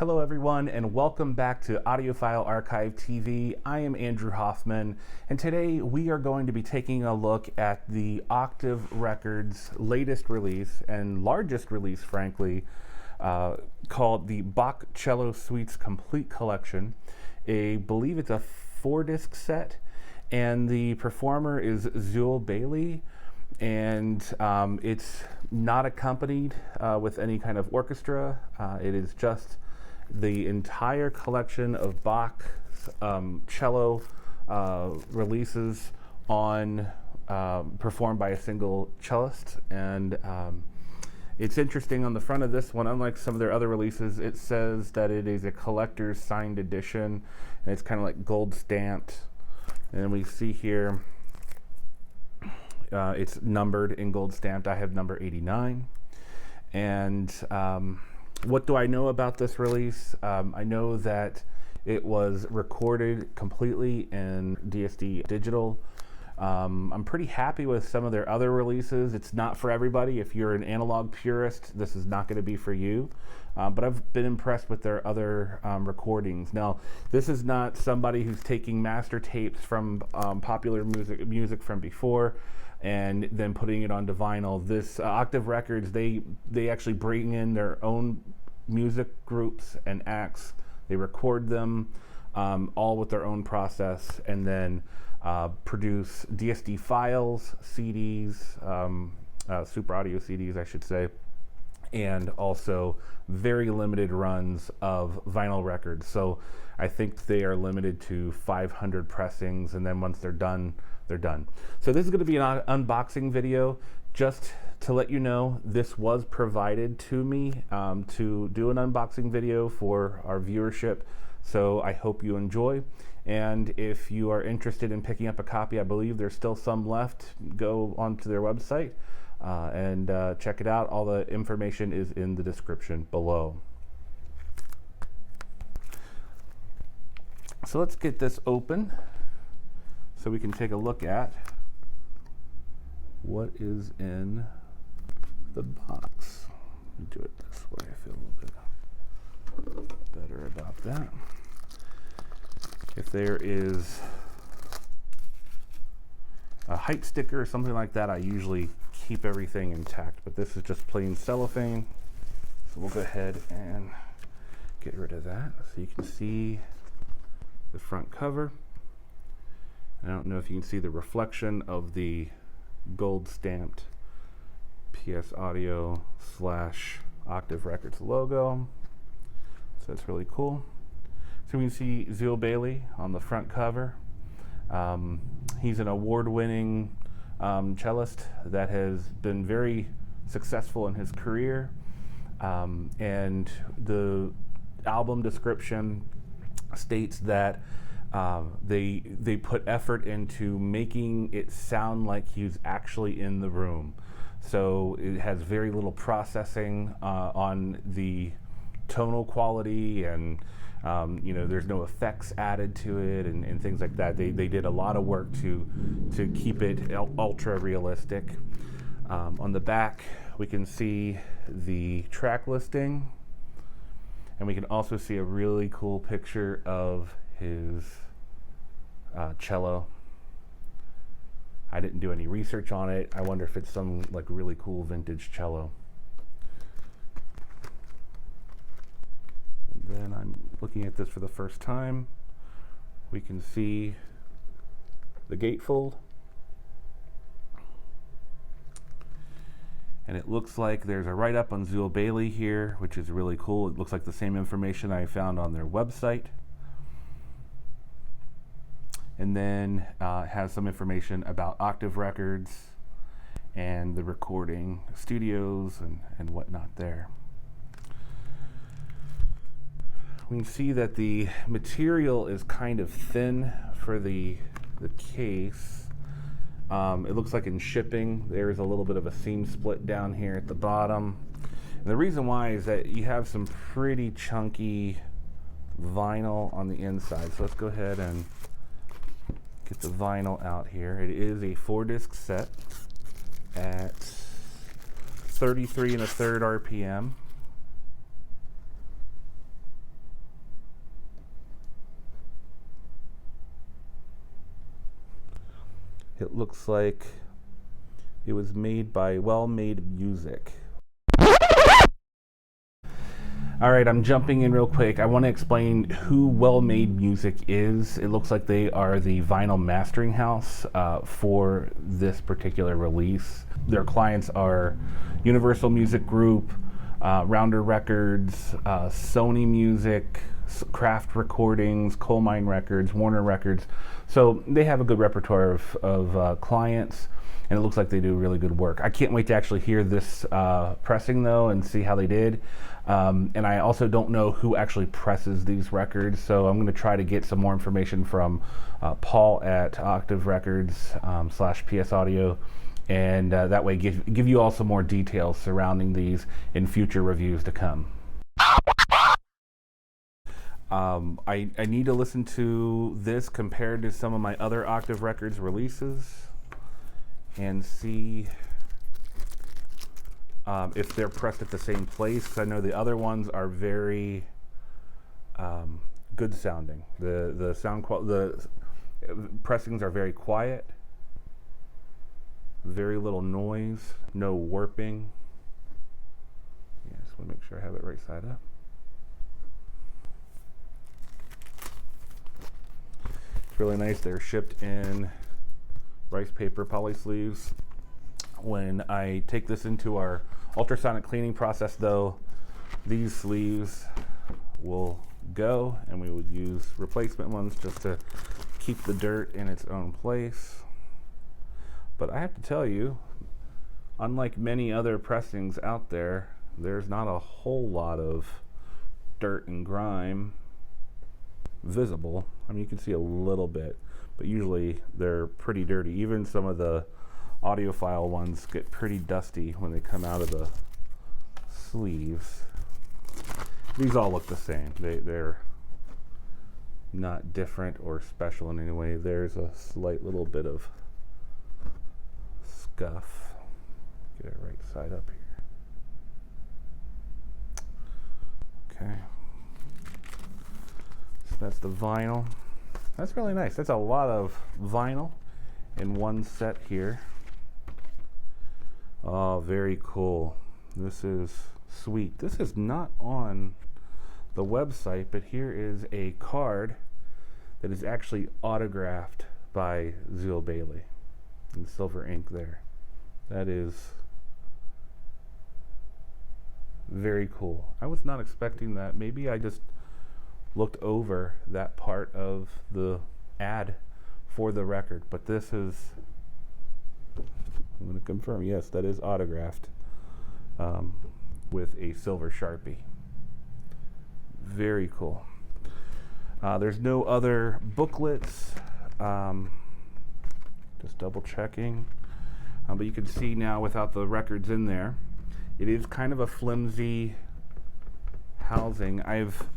Hello everyone and welcome back to Audiophile Archive TV. I am Andrew Hoffman and today we are going to be taking a look at the Octave Records latest release and largest release frankly, called the Bach Cello Suites Complete Collection. I believe it's a 4-disc set and the performer is Zuill Bailey, and it's not accompanied with any kind of orchestra. It is just the entire collection of Bach cello releases on performed by a single cellist. And it's interesting, on the front of this one, unlike some of their other releases, it says that it is a collector's signed edition, and it's kind of like gold stamped. And we see here it's numbered in gold stamped. I have number 89. And what do I know about this release? I know that it was recorded completely in DSD digital. I'm pretty happy with some of their other releases. It's not for everybody. If you're an analog purist, this is not going to be for you. But I've been impressed with their other recordings. Now, this is not somebody who's taking master tapes from popular music from before and then putting it onto vinyl. This Octave Records, they actually bring in their own music groups and acts. They record them all with their own process, and then produce DSD files, CDs, super audio CDs, I should say, and also very limited runs of vinyl records. So I think they are limited to 500 pressings, and then once they're done, they're done. So this is going to be an unboxing video. Just to let you know, this was provided to me to do an unboxing video for our viewership. So I hope you enjoy. And if you are interested in picking up a copy, I believe there's still some left. Go onto their website and check it out. All the information is in the description below. So let's get this open so we can take a look at what is in the box. Let me do it this way. I feel a little bit better about that. If there is a height sticker or something like that, I usually keep everything intact, but this is just plain cellophane. So we'll go ahead and get rid of that so you can see the front cover. I don't know if you can see the reflection of the gold stamped PS Audio / Octave Records logo. So that's really cool. So we can see Zuill Bailey on the front cover. He's an award-winning cellist that has been very successful in his career. And the album description states that they put effort into making it sound like he's actually in the room. So it has very little processing on the tonal quality, and there's no effects added to it and things like that. They did a lot of work to keep it ultra realistic. On the back, we can see the track listing, and we can also see a really cool picture of his cello. I didn't do any research on it. I wonder if it's some like really cool vintage cello. And then I'm looking at this for the first time. We can see the gatefold. And it looks like there's a write-up on Zuill Bailey here, which is really cool. It looks like the same information I found on their website. And then has some information about Octave Records and the recording studios and whatnot there. We can see that the material is kind of thin for the case. It looks like in shipping there's a little bit of a seam split down here at the bottom. And the reason why is that you have some pretty chunky vinyl on the inside. So let's go ahead and get the vinyl out here. It is a 4-disc set at 33 1/3 RPM. It looks like it was made by Well Made Music. All right, I'm jumping in real quick. I want to explain who Well Made Music is. It looks like they are the vinyl mastering house for this particular release. Their clients are Universal Music Group, Rounder Records, Sony Music, Craft Recordings, Coal Mine Records, Warner Records. So they have a good repertoire of clients, and it looks like they do really good work. I can't wait to actually hear this pressing though and see how they did. And I also don't know who actually presses these records, so I'm going to try to get some more information from Paul at Octave Records / PS Audio, and that way give you all some more details surrounding these in future reviews to come. I need to listen to this compared to some of my other Octave Records releases and see if they're pressed at the same place, because I know the other ones are very good sounding. The pressings are very quiet, very little noise, no warping. Yeah, just want to make sure I have it right side up. It's really nice. They're shipped in rice paper poly sleeves. When I take this into our ultrasonic cleaning process though, these sleeves will go and we would use replacement ones just to keep the dirt in its own place. But I have to tell you, unlike many other pressings out there, there's not a whole lot of dirt and grime visible. I mean, you can see a little bit, but usually they're pretty dirty. Even some of the audiophile ones get pretty dusty when they come out of the sleeves. These all look the same. They're not different or special in any way. There's a slight little bit of scuff. Get it right side up here. Okay. So that's the vinyl. That's really nice. That's a lot of vinyl in one set here. Oh, very cool. This is sweet. This is not on the website, but here is a card that is actually autographed by Zuill Bailey in silver ink there. That is very cool. I was not expecting that. Maybe I just looked over that part of the ad for the record, but this is, I'm going to confirm, yes, that is autographed with a silver Sharpie. Very cool. There's no other booklets. Just double checking. But you can see now without the records in there, it is kind of a flimsy housing. I've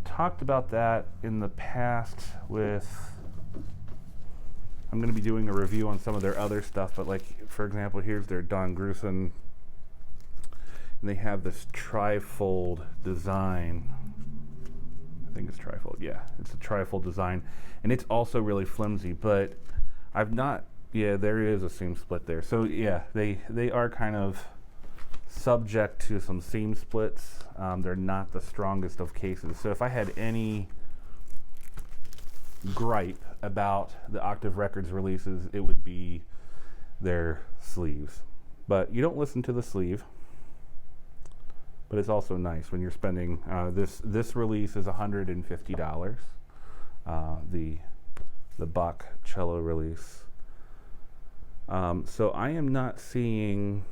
talked about that in the past with, I'm going to be doing a review on some of their other stuff, but like, for example, here's their Don Grusin, and they have this trifold design. I think it's trifold. Yeah, it's a trifold design, and it's also really flimsy, but I've not, yeah, there is a seam split there. So yeah, they are kind of subject to some seam splits. They're not the strongest of cases. So if I had any gripe about the Octave Records releases, it would be their sleeves. But you don't listen to the sleeve. But it's also nice when you're spending, this release is $150, the Bach Cello release. So I am not seeing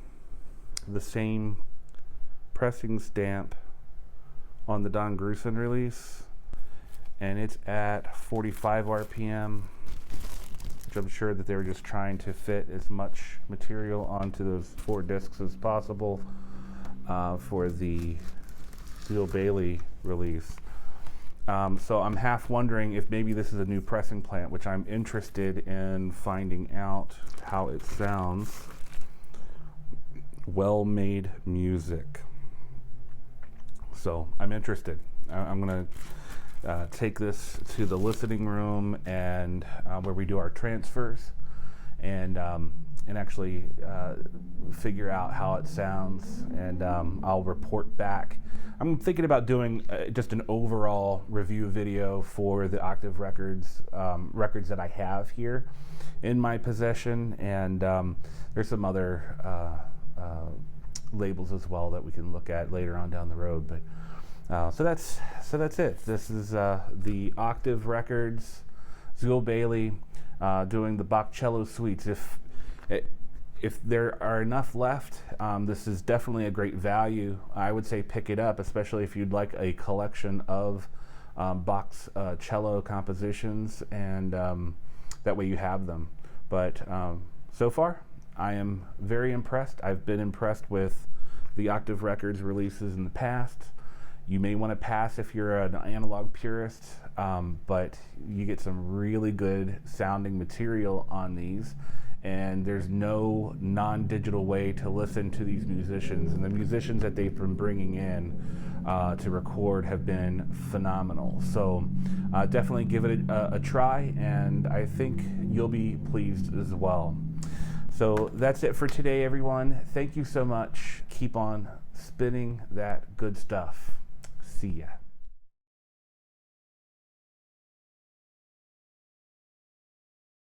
the same pressing stamp on the Don Grusin release, and it's at 45 RPM, which I'm sure that they were just trying to fit as much material onto those 4 discs as possible for the Zuill Bailey release. So I'm half wondering if maybe this is a new pressing plant, which I'm interested in finding out how it sounds. Well Made Music. So I'm interested. I'm going to take this to the listening room and where we do our transfers and actually figure out how it sounds, and I'll report back. I'm thinking about doing just an overall review video for the Octave Records records that I have here in my possession, and there's some other labels as well that we can look at later on down the road. But so that's it. This is the Octave Records, Zuill Bailey, doing the Bach Cello suites. If there are enough left, this is definitely a great value. I would say pick it up, especially if you'd like a collection of Bach's cello compositions, and that way you have them. But so far, I am very impressed. I've been impressed with the Octave Records releases in the past. You may want to pass if you're an analog purist, but you get some really good sounding material on these, and there's no non-digital way to listen to these musicians, and the musicians that they've been bringing in to record have been phenomenal. So definitely give it a try, and I think you'll be pleased as well. So that's it for today, everyone. Thank you so much. Keep on spinning that good stuff. See ya.